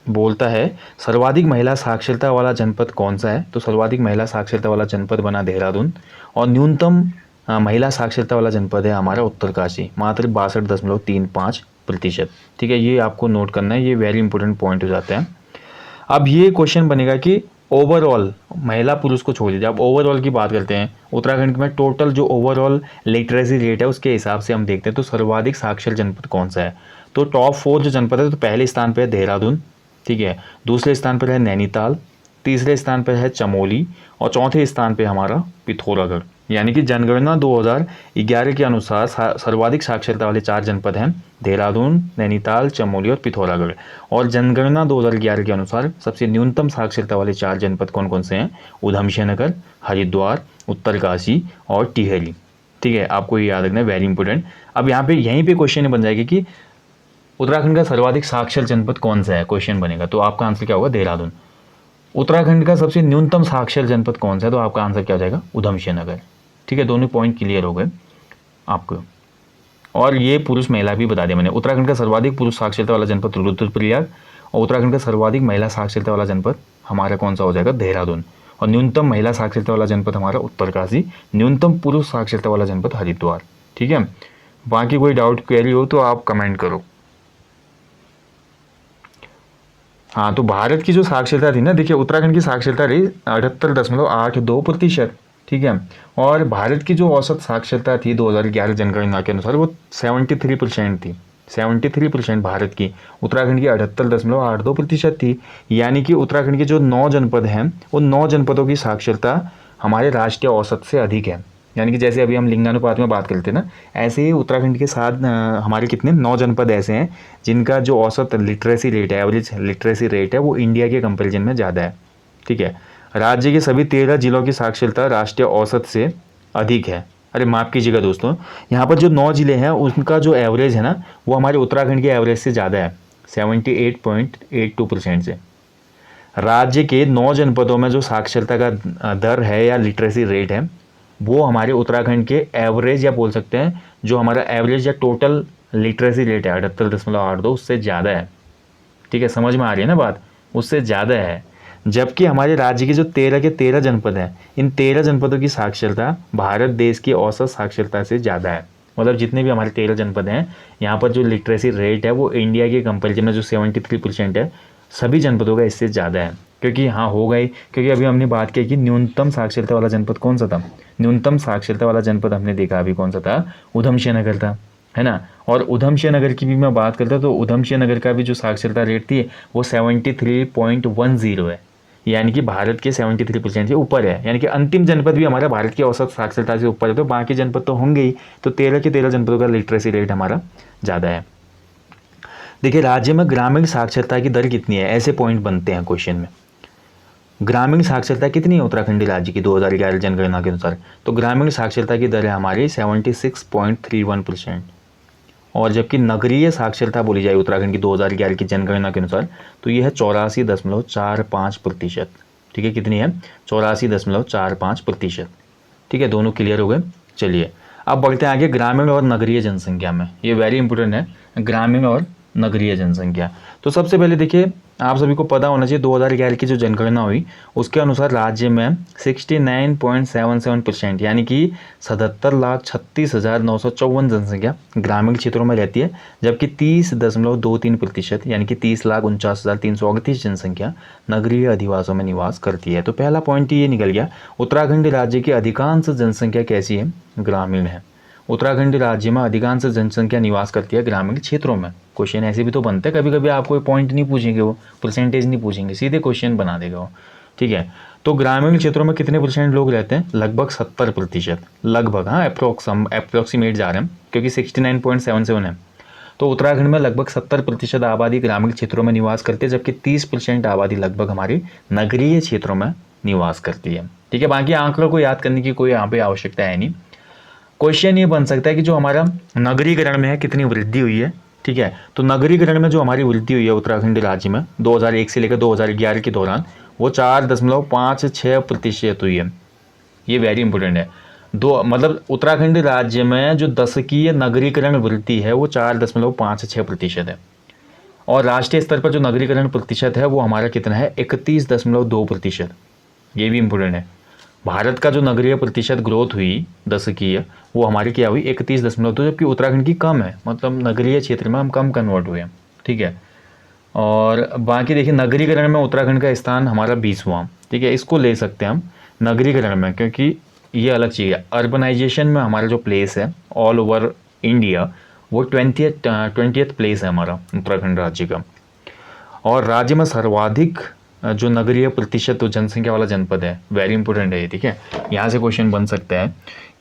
A: बोलता है सर्वाधिक महिला साक्षरता वाला जनपद कौन सा है, तो सर्वाधिक महिला साक्षरता वाला जनपद बना देहरादून। और न्यूनतम महिला साक्षरता वाला जनपद है हमारा उत्तरकाशी, मात्र 62.35%। ठीक है, ये आपको नोट करना है, ये वेरी इंपॉर्टेंट पॉइंट हो जाते हैं। अब ये क्वेश्चन बनेगा कि ओवरऑल महिला पुरुष को छोड़ दीजिए, अब ओवरऑल की बात करते हैं। उत्तराखंड में टोटल जो ओवरऑल लिटरेसी रेट है उसके हिसाब से हम देखते हैं तो सर्वाधिक साक्षर जनपद कौन सा है, तो टॉप 4 जो जनपद है, तो पहले स्थान पर है देहरादून, ठीक है, दूसरे स्थान पर है नैनीताल, तीसरे स्थान पर है चमोली और चौथे स्थान पर हमारा पिथौरागढ़। यानी कि जनगणना 2011 के अनुसार सर्वाधिक साक्षरता वाले 4 जनपद हैं देहरादून, नैनीताल, चमोली और पिथौरागढ़। और जनगणना 2011 के अनुसार सबसे न्यूनतम साक्षरता वाले 4 जनपद कौन कौन से हैं, उधमसिंह नगर, हरिद्वार, उत्तरकाशी और टिहरी। ठीक है, आपको ये याद रखना है, वेरी इंपॉर्टेंट। अब यहाँ पे यहीं पे क्वेश्चन बन जाएगी कि उत्तराखंड का सर्वाधिक साक्षर जनपद कौन सा है, क्वेश्चन बनेगा, तो आपका आंसर क्या होगा, देहरादून। उत्तराखंड का सबसे न्यूनतम साक्षर जनपद कौन सा है, तो आपका आंसर क्या हो जाएगा, उधमसिंह नगर। ठीक है, दोनों पॉइंट क्लियर हो गए आपको। और ये पुरुष महिला भी बता दिया मैंने। उत्तराखंड का सर्वाधिक पुरुष साक्षरता वाला जनपद रुद्रप्रयाग और उत्तराखंड का सर्वाधिक महिला साक्षरता वाला जनपद हमारा कौन सा हो जाएगा, देहरादून। और न्यूनतम महिला साक्षरता वाला जनपद हमारा उत्तरकाशी, न्यूनतम पुरुष साक्षरता वाला जनपद हरिद्वार। ठीक है, बाकी कोई डाउट क्वेरी हो तो आप कमेंट करो। हाँ, तो भारत की जो साक्षरता थी ना, देखिए उत्तराखंड की साक्षरता रही 78.82%। ठीक है, और भारत की जो औसत साक्षरता थी 2011 जनगणना के अनुसार वो 73% थी, 73% भारत की। उत्तराखंड की 78.82% थी। यानी कि उत्तराखंड के जो 9 जनपद हैं उन 9 जनपदों की साक्षरता हमारे राष्ट्रीय औसत से अधिक है। यानी कि जैसे अभी हम लिंगानुपात में बात करते हैं ना, ऐसे ही उत्तराखंड के साथ हमारे कितने 9 जनपद ऐसे हैं जिनका जो औसत लिटरेसी रेट है, एवरेज लिटरेसी रेट है, वो इंडिया के कंपैरिजन में ज़्यादा है। ठीक है, राज्य के सभी 13 जिलों की साक्षरता राष्ट्रीय औसत से अधिक है। अरे माफ़ कीजिएगा दोस्तों, यहाँ पर जो 9 जिले हैं उनका जो एवरेज है ना, वो हमारे उत्तराखंड के एवरेज से ज़्यादा है, 78.82% से। राज्य के 9 जनपदों में जो साक्षरता का दर है या लिटरेसी रेट है वो हमारे उत्तराखंड के एवरेज या बोल सकते हैं जो हमारा एवरेज या टोटल लिटरेसी रेट है 78.82 उससे ज़्यादा है। ठीक है, समझ में आ रही है ना बात, उससे ज़्यादा है। जबकि हमारे राज्य के जो 13 के 13 जनपद हैं, इन 13 जनपदों की साक्षरता भारत देश की औसत साक्षरता से ज़्यादा है। मतलब जितने भी हमारे 13 जनपद हैं, यहाँ पर जो लिटरेसी रेट है वो इंडिया के कंपेरिजन में जो 73% है, सभी जनपदों का इससे ज़्यादा है। क्योंकि हाँ हो गई, क्योंकि अभी हमने बात की कि न्यूनतम साक्षरता वाला जनपद कौन सा था, न्यूनतम साक्षरता वाला जनपद हमने देखा अभी कौन सा था, उधमसिंह नगर था, है ना। और उधमसिंह नगर की भी मैं बात करता तो उधमसिंह नगर का भी जो साक्षरता रेट थी वो 73.10 है, यानी कि भारत के 73% से ऊपर है। यानी कि अंतिम जनपद भी हमारा भारत की औसत साक्षरता से ऊपर है, तो बाकी जनपद तो होंगे ही। तो 13 के 13 जनपदों का लिटरेसी रेट हमारा ज़्यादा है। देखिए राज्य में ग्रामीण साक्षरता की दर कितनी है, ऐसे पॉइंट बनते हैं क्वेश्चन में। ग्रामीण साक्षरता कितनी है उत्तराखंड राज्य की 2011 जनगणना के अनुसार, तो ग्रामीण साक्षरता की दर है हमारी 76.31%। और जबकि नगरीय साक्षरता बोली जाए उत्तराखंड की 2011 की जनगणना के अनुसार तो यह है 84.45%। ठीक है, कितनी है, 84.45%। ठीक है, दोनों क्लियर हो गए। चलिए अब बढ़ते हैं आगे ग्रामीण और नगरीय जनसंख्या में, ये वेरी इंपॉर्टेंट है, ग्रामीण और नगरीय जनसंख्या। तो सबसे पहले देखिए आप सभी को पता होना चाहिए 2011 की जो जनगणना हुई उसके अनुसार राज्य में 69.77% यानी कि 77,36,954 जनसंख्या ग्रामीण क्षेत्रों में रहती है, जबकि 30.23% यानी कि 30,49,338 जनसंख्या नगरीय अधिवासों में निवास करती है। तो पहला पॉइंट ये निकल गया, उत्तराखंड राज्य की अधिकांश जनसंख्या कैसी है, ग्रामीण है। उत्तराखंड राज्य में अधिकांश जनसंख्या निवास करती है ग्रामीण क्षेत्रों में। क्वेश्चन ऐसे भी तो बनते हैं, कभी कभी आपको पॉइंट नहीं पूछेंगे, वो परसेंटेज नहीं पूछेंगे, सीधे क्वेश्चन बना देगा वो। ठीक है, तो ग्रामीण क्षेत्रों में कितने परसेंट लोग रहते हैं, लगभग 70%, लगभग, हाँ अप्रोक्सीमेट जा रहे हैं क्योंकि 69.77 है। तो उत्तराखंड में लगभग 70% आबादी ग्रामीण क्षेत्रों में निवास करती है, जबकि 30% आबादी लगभग हमारी नगरीय क्षेत्रों में निवास करती है। ठीक है, बाकी आंकड़ों को याद करने की कोई यहाँ पे आवश्यकता है नहीं। क्वेश्चन ये बन सकता है कि जो हमारा नगरीकरण में है कितनी वृद्धि हुई है। ठीक है, तो नगरीकरण में जो हमारी वृद्धि हुई है उत्तराखंड राज्य में 2001 से लेकर 2011 के दौरान वो 4.56% हुई है। ये वेरी इंपॉर्टेंट है। दो मतलब उत्तराखंड राज्य में जो दशकीय नगरीकरण वृद्धि है वो 4.56% है, और राष्ट्रीय स्तर पर जो नगरीकरण प्रतिशत है वो हमारा कितना है, 31.2%। ये भी इंपॉर्टेंट है। भारत का जो नगरीय प्रतिशत ग्रोथ हुई दशकीय वो हमारी क्या हुई, 31.2, जबकि उत्तराखंड की कम है, मतलब नगरीय क्षेत्र में हम कम कन्वर्ट हुए हैं। ठीक है, और बाकी देखिए नगरीकरण में उत्तराखंड का स्थान हमारा 20वां। ठीक है, इसको ले सकते हैं हम नगरीकरण में, क्योंकि ये अलग चीज़ है। अर्बनाइजेशन में हमारा जो प्लेस है ऑल ओवर इंडिया वो 20th प्लेस है हमारा उत्तराखंड राज्य का। और राज्य में सर्वाधिक जो नगरीय प्रतिशत तो जनसंख्या वाला जनपद है, वेरी इंपॉर्टेंट है ये। ठीक है, यहाँ से क्वेश्चन बन सकता है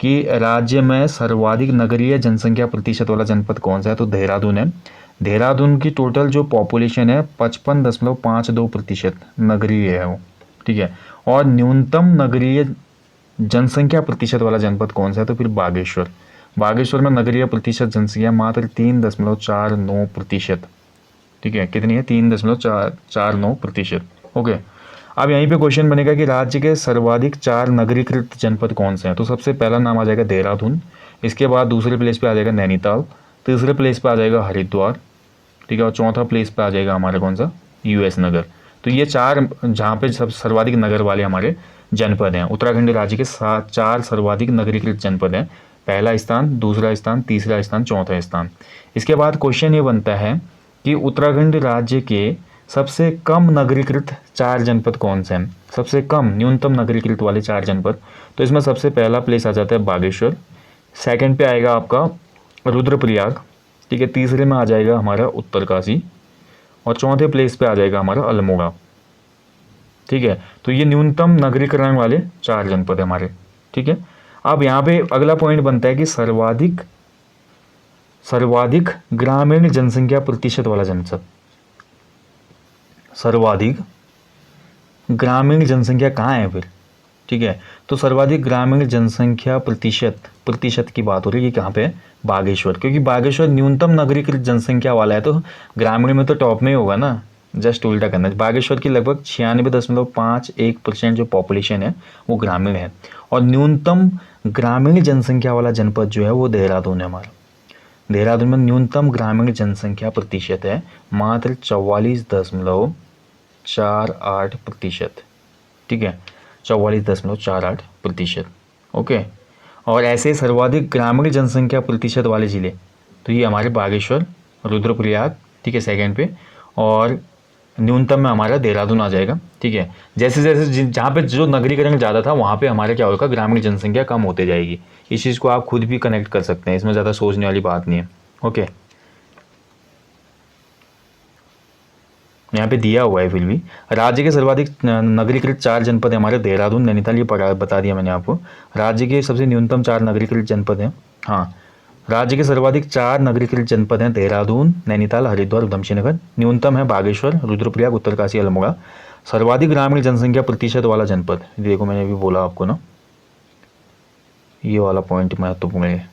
A: कि राज्य में सर्वाधिक नगरीय जनसंख्या प्रतिशत वाला जनपद कौन सा है, तो देहरादून है। देहरादून की टोटल जो पॉपुलेशन है 55.52% नगरीय है वो। ठीक है, और न्यूनतम नगरीय जनसंख्या प्रतिशत वाला जनपद कौन सा है, तो फिर बागेश्वर। बागेश्वर में नगरीय प्रतिशत जनसंख्या मात्र 3.49%। ठीक है, कितनी है, 3.49%। ओके, अब यहीं पे क्वेश्चन बनेगा कि राज्य के सर्वाधिक 4 नगरीकृत जनपद कौन से हैं। तो सबसे पहला नाम आ जाएगा देहरादून, इसके बाद दूसरे प्लेस पे आ जाएगा नैनीताल, तीसरे प्लेस पे आ जाएगा हरिद्वार। ठीक है, और चौथा प्लेस पे आ जाएगा हमारा कौन सा, US नगर। तो ये 4 जहाँ पे सब सर्वाधिक नगर वाले हमारे जनपद हैं। उत्तराखंड राज्य के 4 सर्वाधिक नगरीकृत जनपद हैं, पहला स्थान, दूसरा स्थान, तीसरा स्थान, चौथा स्थान। इसके बाद क्वेश्चन ये बनता है कि उत्तराखंड राज्य के सबसे कम नगरीकृत 4 जनपद कौन से हैं, सबसे कम न्यूनतम नगरीकृत वाले 4 जनपद। तो इसमें सबसे पहला प्लेस आ जाता है बागेश्वर, सेकंड पे आएगा आपका रुद्रप्रयाग। ठीक है, तीसरे में आ जाएगा हमारा उत्तरकाशी, और चौथे प्लेस पे आ जाएगा हमारा अल्मोड़ा। ठीक है, तो ये न्यूनतम नगरीकरण वाले 4 जनपद है हमारे। ठीक है, अब यहाँ पे अगला पॉइंट बनता है कि सर्वाधिक ग्रामीण जनसंख्या प्रतिशत वाला जनपद, सर्वाधिक ग्रामीण जनसंख्या कहाँ है फिर। ठीक है, तो सर्वाधिक ग्रामीण जनसंख्या प्रतिशत की बात हो रही है कहाँ पे, बागेश्वर, क्योंकि बागेश्वर न्यूनतम नगरीकृत जनसंख्या वाला है, तो ग्रामीण में तो टॉप में ही होगा ना, जस्ट उल्टा करना। बागेश्वर की लगभग 96.51% जो पॉपुलेशन है वो ग्रामीण है, और न्यूनतम ग्रामीण जनसंख्या वाला जनपद जो है वो देहरादून है हमारा। देहरादून में न्यूनतम ग्रामीण जनसंख्या प्रतिशत है मात्र 44.48%। ठीक है, 44.48%। ओके। और ऐसे सर्वाधिक ग्रामीण जनसंख्या प्रतिशत वाले ज़िले तो ये हमारे बागेश्वर, रुद्रप्रयाग, ठीक है, सेकंड पे, और न्यूनतम में हमारा देहरादून आ जाएगा। ठीक है, जैसे जैसे जहाँ पे जो नगरीकरण ज़्यादा था वहाँ पे हमारे क्या होगा, ग्रामीण जनसंख्या कम होते जाएगी। इस चीज़ को आप खुद भी कनेक्ट कर सकते हैं, इसमें ज़्यादा सोचने वाली बात नहीं है। ओके, यहाँ पे दिया हुआ है फिर भी। राज्य के सर्वाधिक नगरीकृत 4 जनपद है हमारे देहरादून, नैनीताल, ये बता दिया मैंने आपको। राज्य के सबसे न्यूनतम 4 नगरीकृत जनपद हैं। हाँ, राज्य के सर्वाधिक 4 नगरीकृत जनपद हैं देहरादून, नैनीताल, हरिद्वार, उधमसिंह नगर। न्यूनतम है बागेश्वर, रुद्रप्रयाग, उत्तरकाशी, अल्मोड़ा। सर्वाधिक ग्रामीण जनसंख्या प्रतिशत वाला जनपद, देखो मैंने अभी बोला आपको ना, ये वाला पॉइंट महत्वपूर्ण है,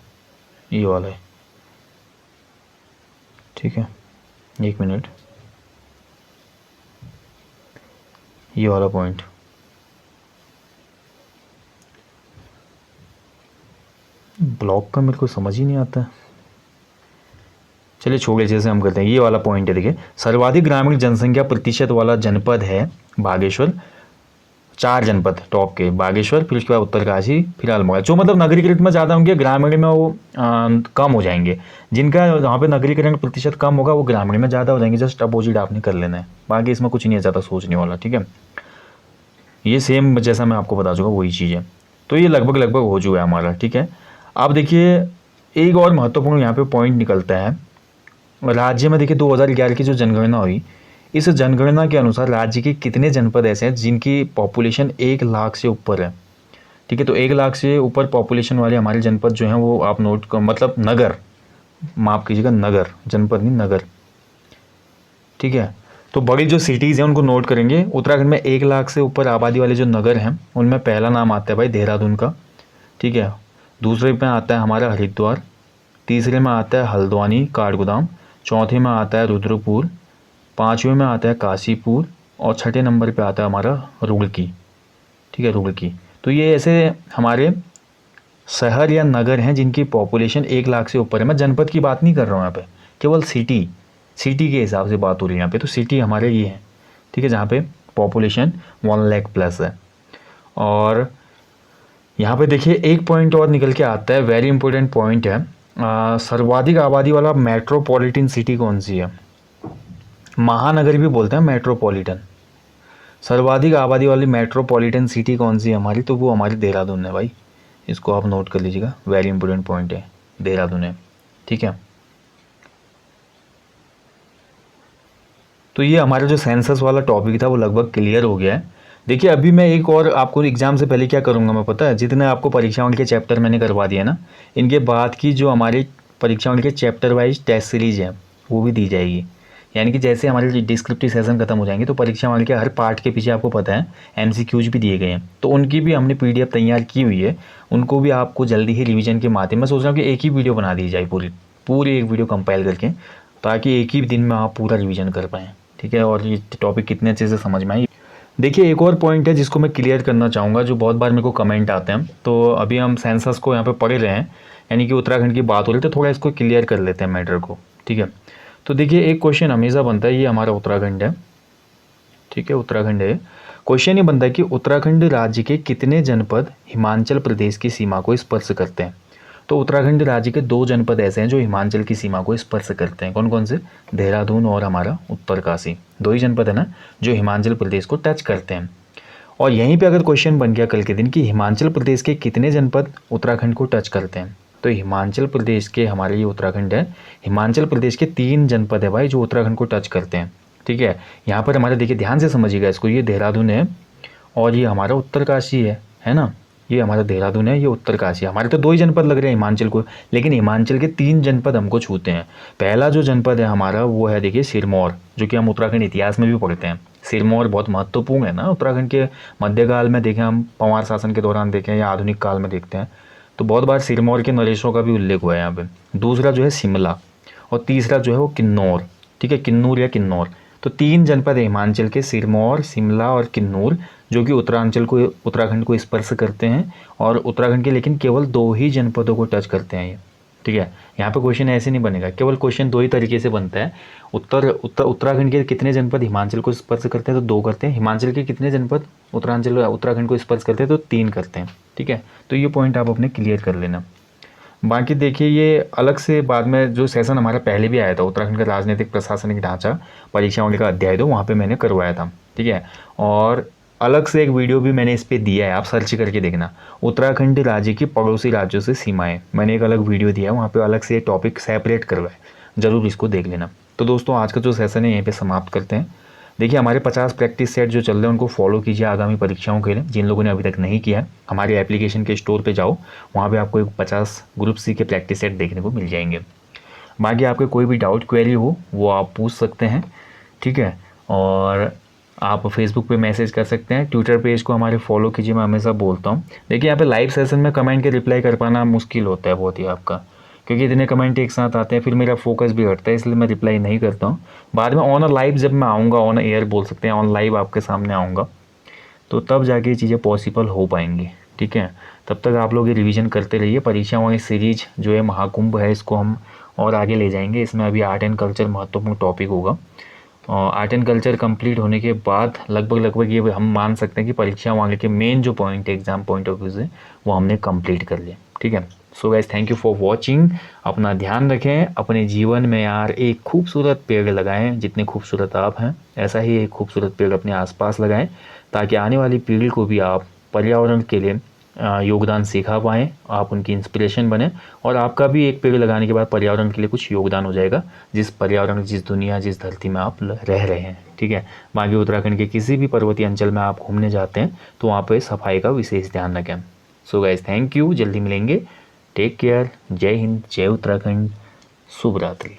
A: ये वाला है। ठीक है, 1 मिनट, ये वाला पॉइंट, ब्लॉक का मेरे को समझ ही नहीं आता। चलिए छोड़िए, जैसे हम करते हैं, ये वाला पॉइंट है। देखिए, सर्वाधिक ग्रामीण जनसंख्या प्रतिशत वाला जनपद है बागेश्वर। 4 जनपद टॉप के, बागेश्वर, फिर उसके बाद उत्तरकाशी, फिर अल्मोड़ा। जो मतलब नगरीकृत में ज़्यादा होंगे, ग्रामीण में वो कम हो जाएंगे। जिनका वहाँ पे नगरीकरण प्रतिशत कम होगा वो ग्रामीण में ज़्यादा हो जाएंगे। जस्ट अपोजिट आपने कर लेना है, बाकी इसमें कुछ नहीं है ज़्यादा सोचने वाला। ठीक है, ये सेम जैसा मैं आपको बता चुका वही चीज़ है। तो ये लगभग लगभग हो चुका है हमारा। ठीक है, अब देखिए एक और महत्वपूर्ण यहाँ पे पॉइंट निकलता है। राज्य में देखिए 2011 की जो जनगणना हुई, इस जनगणना के अनुसार राज्य के कितने जनपद ऐसे हैं जिनकी पॉपुलेशन 1 लाख से ऊपर है। ठीक है, तो 1 लाख से ऊपर पॉपुलेशन वाले हमारे जनपद जो हैं वो आप नोट कर, मतलब नगर, माफ़ कीजिएगा, नगर, जनपद नहीं, नगर। ठीक है, तो बड़ी जो सिटीज़ हैं उनको नोट करेंगे। उत्तराखंड में 1 लाख से ऊपर आबादी वाले जो नगर हैं उनमें पहला नाम आता है भाई देहरादून का। ठीक है, दूसरे में आता है हमारा हरिद्वार, तीसरे में आता है हल्द्वानी काठगोदाम, चौथे में आता है रुद्रपुर, पाँचवें में आता है काशीपुर, और छठे नंबर पे आता है हमारा रुड़की। ठीक है, रुड़की। तो ये ऐसे हमारे शहर या नगर हैं जिनकी पॉपुलेशन 1 लाख से ऊपर है। मैं जनपद की बात नहीं कर रहा हूँ यहाँ पे, केवल सिटी के हिसाब से बात हो रही है यहाँ पे। तो सिटी हमारे ये हैं, ठीक है, जहाँ पे पॉपुलेशन 1 लाख प्लस है। और यहाँ पे देखिए एक पॉइंट और निकल के आता है, वेरी इंपॉर्टेंट पॉइंट है। सर्वाधिक आबादी वाला मेट्रोपॉलिटन सिटी कौन सी है? महानगर भी बोलते हैं मेट्रोपॉलिटन। सर्वाधिक आबादी वाली मेट्रोपॉलिटन सिटी कौन सी है हमारी? तो वो हमारी देहरादून है भाई, इसको आप नोट कर लीजिएगा, वेरी इंपॉर्टेंट पॉइंट है, देहरादून है। ठीक है, तो ये हमारा जो सेंसस वाला टॉपिक था वो लगभग क्लियर हो गया है। देखिए अभी मैं एक और आपको एग्ज़ाम से पहले क्या करूँगा मैं, पता है, जितने आपको परीक्षाओं के चैप्टर मैंने करवा दिया ना, इनके बाद की जो हमारी परीक्षाओं के चैप्टर वाइज टेस्ट सीरीज है वो भी दी जाएगी। यानी कि जैसे हमारे डिस्क्रिप्टिव सेशन खत्म हो जाएंगे तो परीक्षा वाले के हर पार्ट के पीछे आपको पता है MCQs भी दिए गए हैं, तो उनकी भी हमने PDF तैयार की हुई है। उनको भी आपको जल्दी ही रिवीजन के माध्यम में सोच रहा हूँ कि एक ही वीडियो बना दी जाए, पूरी एक वीडियो कंपाइल करके, ताकि एक ही दिन में आप पूरा रिवीजन कर पाएँ। ठीक है, और ये टॉपिक कितने अच्छे से समझ में आए। देखिए एक और पॉइंट है जिसको मैं क्लियर करना चाहूँगा, जो बहुत बार मेरे को कमेंट आते हैं। तो अभी हम सेंसस को यहाँ पे पढ़ रहे हैं, यानी कि उत्तराखंड की बात हो रही है, तो थोड़ा इसको क्लियर कर लेते हैं मैटर को। ठीक है, तो देखिए एक क्वेश्चन हमेशा बनता है, ये हमारा उत्तराखंड है। ठीक है, उत्तराखंड है। क्वेश्चन ये बनता है कि उत्तराखंड राज्य के कितने जनपद हिमाचल प्रदेश की सीमा को स्पर्श करते हैं? तो उत्तराखंड राज्य के 2 जनपद ऐसे हैं जो हिमाचल की सीमा को स्पर्श करते हैं। कौन कौन से? देहरादून और हमारा उत्तरकाशी, 2 ही जनपद है ना जो हिमाचल प्रदेश को टच करते हैं। और यहीं पे अगर क्वेश्चन बन गया कल के दिन कि हिमाचल प्रदेश के कितने जनपद उत्तराखंड को टच करते हैं, तो हिमाचल प्रदेश के, हमारे ये उत्तराखंड है, हिमाचल प्रदेश के 3 जनपद है भाई जो उत्तराखंड को टच करते हैं। ठीक है, यहाँ पर हमारे देखिए ध्यान से समझिएगा इसको, ये देहरादून है और ये हमारा उत्तरकाशी है ना, ये हमारा देहरादून है, ये उत्तरकाशी। हमारे तो 2 ही जनपद लग रहे हैं हिमाचल को, लेकिन हिमाचल के 3 जनपद हमको छूते हैं। पहला जो जनपद है हमारा वो है देखिए सिरमौर, जो कि हम उत्तराखंड इतिहास में भी पढ़ते हैं। सिरमौर बहुत महत्वपूर्ण है ना उत्तराखंड के, मध्यकाल में देखें हम, पंवार शासन के दौरान देखें या आधुनिक काल में देखते हैं तो बहुत बार सिरमौर के नरेशों का भी उल्लेख हुआ है यहाँ पे। दूसरा जो है शिमला, और तीसरा जो है वो किन्नौर। ठीक है, किन्नूर या किन्नौर। तो 3 जनपद है हिमाचल के, सिरमौर, शिमला और किन्नूर, जो कि उत्तराखंड को स्पर्श करते हैं और उत्तराखंड के लेकिन केवल 2 ही जनपदों को टच करते हैं ये। ठीक है, यहाँ पे क्वेश्चन ऐसे नहीं बनेगा, केवल क्वेश्चन 2 ही तरीके से बनता है। उत्तराखंड के कितने जनपद हिमाचल को स्पर्श करते हैं, तो 2 करते हैं। हिमाचल के कितने जनपद उत्तराखंड को स्पर्श करते हैं, तो 3 करते हैं। ठीक है, तो ये पॉइंट आप अपने क्लियर कर लेना। बाकी देखिए, ये अलग से बाद में जो सेशन हमारा पहले भी आया था, उत्तराखंड का राजनीतिक प्रशासनिक ढांचा परीक्षाओं का अध्याय 2, वहाँ पे मैंने करवाया था। ठीक है, और अलग से एक वीडियो भी मैंने इस पर दिया है, आप सर्च करके देखना, उत्तराखंड राज्य की पड़ोसी राज्यों से सीमाएं, मैंने एक अलग वीडियो दिया है, वहाँ पे अलग से टॉपिक सेपरेट करवाए, ज़रूर इसको देख लेना। तो दोस्तों, आज का जो सेशन है यहीं पे समाप्त करते हैं। देखिए, हमारे 50 प्रैक्टिस सेट जो चल रहे हैं उनको फॉलो कीजिए आगामी परीक्षाओं के लिए। जिन लोगों ने अभी तक नहीं किया है, हमारे एप्लीकेशन के स्टोर पे जाओ, वहाँ पे आपको 50 ग्रुप सी के प्रैक्टिस सेट देखने को मिल जाएंगे। बाकी आपके कोई भी डाउट क्वेरी हो वो आप पूछ सकते हैं। ठीक है, और आप फेसबुक पे मैसेज कर सकते हैं, ट्विटर पेज को हमारे फॉलो कीजिए, मैं हमेशा बोलता हूँ। देखिए, यहाँ पे लाइव सेशन में कमेंट के रिप्लाई कर पाना मुश्किल होता है बहुत ही आपका, क्योंकि इतने कमेंट एक साथ आते हैं, फिर मेरा फोकस भी हटता है, इसलिए मैं रिप्लाई नहीं करता हूँ। बाद में ऑन लाइव जब मैं आऊँगा, ऑन एयर बोल सकते हैं, ऑन लाइव आपके सामने आऊँगा, तो तब जाके ये चीज़ें पॉसिबल हो पाएंगी। ठीक है, तब तक आप लोग ये रिवीजन करते रहिए। परीक्षाओं की सीरीज जो है महाकुंभ है, इसको हम और आगे ले जाएंगे। इसमें अभी आर्ट एंड कल्चर महत्वपूर्ण टॉपिक होगा, और आर्ट एंड कल्चर कंप्लीट होने के बाद लगभग ये हम मान सकते हैं कि परीक्षा वाले के मेन जो पॉइंट है एग्जाम पॉइंट ऑफ व्यू से, वो हमने कंप्लीट कर लिया। ठीक है, so guys, thank you for watching. अपना ध्यान रखें, अपने जीवन में यार एक खूबसूरत पेड़ लगाएं, जितने खूबसूरत आप हैं ऐसा ही एक खूबसूरत पेड़ अपने आसपास लगाएं, ताकि आने वाली पीढ़ी को भी आप पर्यावरण के लिए योगदान सिखा पाएँ, आप उनकी इंस्पिरेशन बने, और आपका भी एक पेड़ लगाने के बाद पर्यावरण के लिए कुछ योगदान हो जाएगा, जिस दुनिया जिस धरती में आप रह रहे हैं। ठीक है, बाकी उत्तराखंड के किसी भी पर्वतीय अंचल में आप घूमने जाते हैं तो वहाँ पे सफाई का विशेष ध्यान रखें। सो गाइस, थैंक यू, जल्दी मिलेंगे, टेक केयर, जय हिंद, जय उत्तराखंड, शुभ रात्रि।